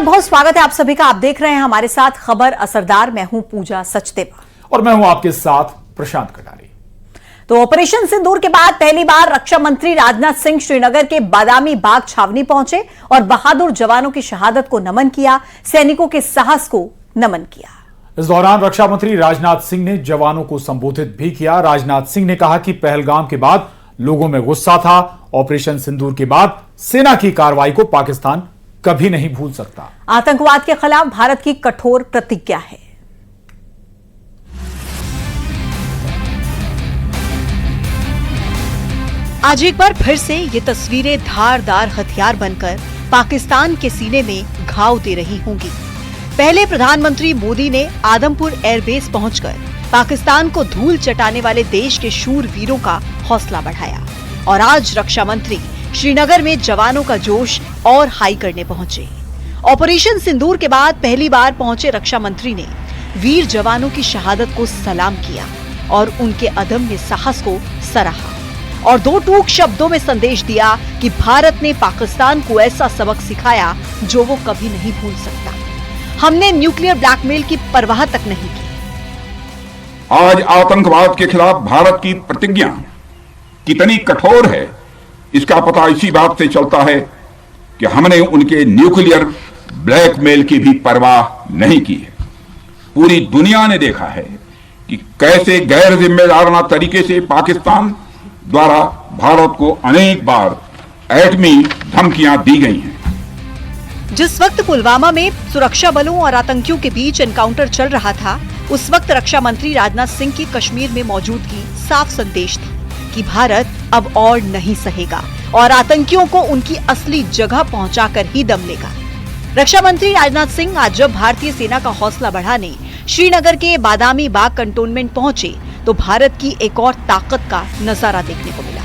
बहुत बहुत स्वागत है आप सभी का। आप देख रहे हैं हमारे साथ खबर असरदार। मैं हूं पूजा सचदेवा और मैं हूं आपके साथ प्रशांत कटारी। तो ऑपरेशन सिंदूर के बाद पहली बार रक्षा मंत्री राजनाथ सिंह श्रीनगर के बादामी बाग छावनी पहुंचे और बहादुर जवानों की शहादत को नमन किया, सैनिकों के साहस को नमन किया। इस दौरान रक्षा मंत्री राजनाथ सिंह ने जवानों को संबोधित भी किया। राजनाथ सिंह ने कहा कि पहलगाम के बाद लोगों में गुस्सा था। ऑपरेशन सिंदूर के बाद सेना की कार्रवाई को पाकिस्तान कभी नहीं भूल सकता। आतंकवाद के खिलाफ भारत की कठोर प्रतिज्ञा है। आज एक बार फिर से ये तस्वीरें धारदार हथियार बनकर पाकिस्तान के सीने में घाव दे रही होंगी। पहले प्रधानमंत्री मोदी ने आदमपुर एयरबेस पहुंचकर पाकिस्तान को धूल चटाने वाले देश के शूर वीरों का हौसला बढ़ाया और आज रक्षा मंत्री श्रीनगर में जवानों का जोश और हाई करने पहुंचे। ऑपरेशन सिंदूर के बाद पहली बार पहुंचे रक्षा मंत्री ने वीर जवानों की शहादत को सलाम किया और उनके अदम्य साहस को सराहा और दो टूक शब्दों में संदेश दिया कि भारत ने पाकिस्तान को ऐसा सबक सिखाया जो वो कभी नहीं भूल सकता। हमने न्यूक्लियर ब्लैकमेल की परवाह तक नहीं की। आज आतंकवाद के खिलाफ भारत की प्रतिज्ञा कितनी कठोर है इसका पता इसी बात से चलता है कि हमने उनके न्यूक्लियर ब्लैकमेल की भी परवाह नहीं की है। पूरी दुनिया ने देखा है कि कैसे गैर जिम्मेदाराना तरीके से पाकिस्तान द्वारा भारत को अनेक बार एटमी धमकियां दी गई हैं। जिस वक्त पुलवामा में सुरक्षा बलों और आतंकियों के बीच एनकाउंटर चल रहा था, उस वक्त रक्षा मंत्री राजनाथ सिंह की कश्मीर में मौजूदगी साफ संदेश थी कि भारत अब और नहीं सहेगा और आतंकियों को उनकी असली जगह पहुंचाकर ही दम लेगा। रक्षा मंत्री राजनाथ सिंह आज जब भारतीय सेना का हौसला बढ़ाने श्रीनगर के बादामी बाग कंटोनमेंट पहुंचे तो भारत की एक और ताकत का नजारा देखने को मिला।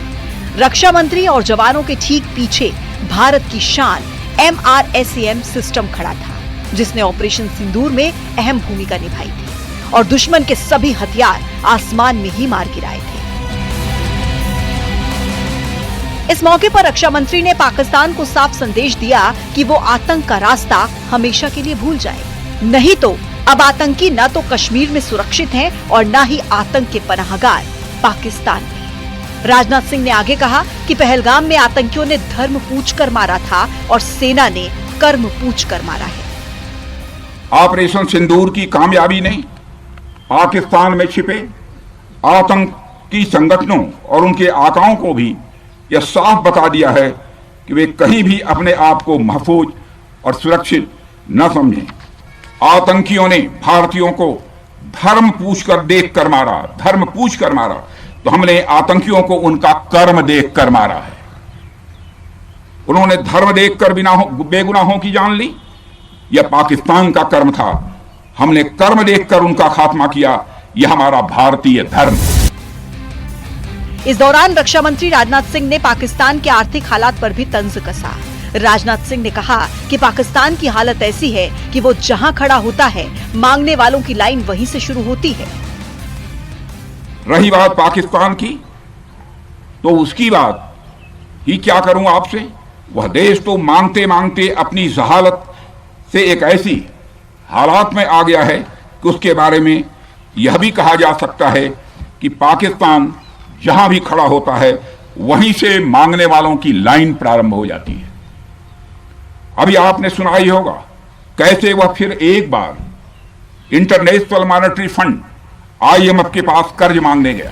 रक्षा मंत्री और जवानों के ठीक पीछे भारत की शान MRSAM सिस्टम खड़ा था, जिसने ऑपरेशन सिंदूर में अहम भूमिका निभाई थी और दुश्मन के सभी हथियार आसमान में ही मार गिराए थे। इस मौके पर रक्षा मंत्री ने पाकिस्तान को साफ संदेश दिया कि वो आतंक का रास्ता हमेशा के लिए भूल जाए। नहीं तो अब आतंकी न तो कश्मीर में सुरक्षित हैं और न ही आतंक के पनाहगार पाकिस्तान में। राजनाथ सिंह ने आगे कहा कि पहलगाम में आतंकियों ने धर्म पूछकर मारा था और सेना ने कर्म पूछकर मारा है। ऑपरेशन सिंदूर की कामयाबी ने पाकिस्तान में छिपे आतंकी संगठनों और उनके आकाओं को भी यह साफ बता दिया है कि वे कहीं भी अपने आप को महफूज और सुरक्षित न समझें। आतंकियों ने भारतीयों को धर्म पूछकर देखकर मारा, धर्म पूछकर मारा, तो हमने आतंकियों को उनका कर्म देखकर मारा है। उन्होंने धर्म देखकर बेगुनाहों की जान ली, यह पाकिस्तान का कर्म था। हमने कर्म देखकर उनका खात्मा किया, यह हमारा भारतीय धर्म। इस दौरान रक्षा मंत्री राजनाथ सिंह ने पाकिस्तान के आर्थिक हालात पर भी तंज कसा। राजनाथ सिंह ने कहा कि पाकिस्तान की हालत ऐसी है कि वो जहां खड़ा होता है, मांगने वालों की लाइन वहीं से शुरू होती है। रही बात पाकिस्तान की, तो उसकी बात ही क्या करूं आपसे। वह देश तो मांगते मांगते अपनी जहालत से एक ऐसी हालात में आ गया है कि उसके बारे में यह भी कहा जा सकता है कि पाकिस्तान जहां भी खड़ा होता है वहीं से मांगने वालों की लाइन प्रारंभ हो जाती है। अभी आपने सुना ही होगा कैसे वह फिर एक बार इंटरनेशनल मॉनेटरी फंड IMF के पास कर्ज मांगने गया।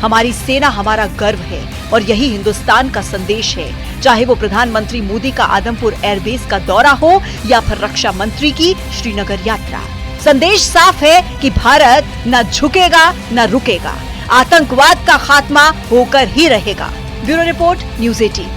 हमारी सेना हमारा गर्व है और यही हिंदुस्तान का संदेश है, चाहे वो प्रधानमंत्री मोदी का आदमपुर एयरबेस का दौरा हो या फिर रक्षा मंत्री की श्रीनगर यात्रा। संदेश साफ है कि भारत न झुकेगा न रुकेगा, आतंकवाद का खात्मा होकर ही रहेगा। Bureau report, news 18।